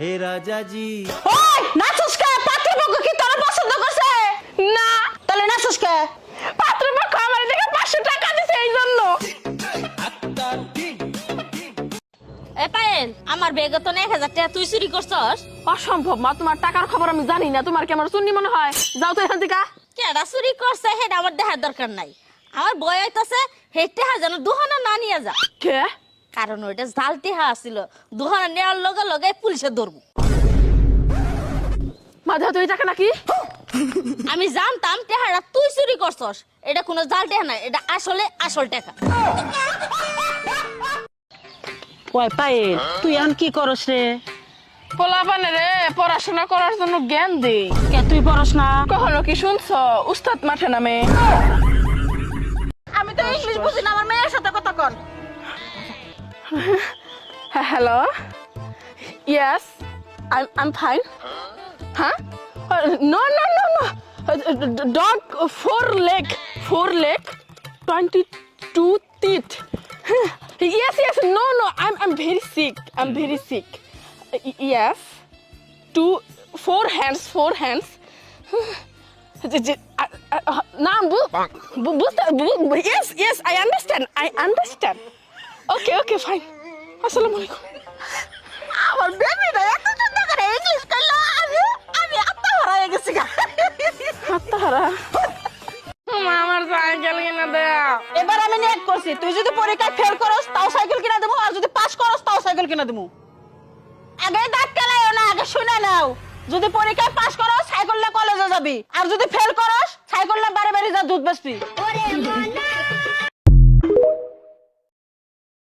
হে রাজা জি ওই নাচুস কে? পাত্রপক্ষ কি তোর পছন্দ করছে? না। তাহলে নাচুস কে? পাত্রপক্ষ আমার থেকে 500 টাকা দিছে এই জন্য। এ পায়েল, আমার বেগে তো 1000 টাকা তুই চুরি করছস। অসম্ভব মা, তোমার টাকার খবর আমি জানি না। তোমার কি আমার চুন্নি মনে হয়? যাও তো এখান থেকে। কেডা চুরি করছে সেটা আমার দেখার দরকার নাই। আমার বই হইতাছে হেটে যেন দুহানা না নিয়ে যা। কে? কারণ ওইটা জালতি ছিল, দুহানা নেওয়ার লগে লগে পুলিশে ধরবো। মা দেহ তুই টাকা নাকি? আমি জানতাম টেহারা তুই চুরি করছস। এটা কোনো জাল টেহা নাই, এটা আসলে আসল টাকা। ওই পায়েল, তুই এখন কি করস রে? পোলাপানে রে পড়াশোনা করার জন্য জ্ঞান দেই। কে তুই পড়স না? কখনো কি শুনছো উস্তাদ মাঠে নামে? আমি তো ইংলিশ বুঝি না, আমার মেয়ের সাথে কথা কন। Hello. Yes, I'm fine. Huh? No. Dog 4 leg, 22 teeth. Yes. No. I'm very sick. Yes. 4 hands. Now, yes. I understand. Okay, fine. আসসালামু আলাইকুম। আমার বেবিটা এত সুন্দর করে ইংলিশ কইলো, আমি আত্মহারা হয়ে গেছি গা। আত্মহারা? আমার সাইকেল কিনে দাও। এবার আমি নিয়ত করছি, তুই যদি পরীক্ষায় ফেল করস তাও সাইকেল কিনা দেবো, আর যদি পাস করস তাও সাইকেল কিনা দেবো। আগে দাঁত কেলাইও না, আগে শুনে নাও। যদি পরীক্ষায় পাস করস সাইকেল নিয়ে কলেজে যাবি, আর যদি ফেল করস সাইকেল নিয়ে বাড়ি বাড়ি যা দুধ বেচবি। ওরে মনা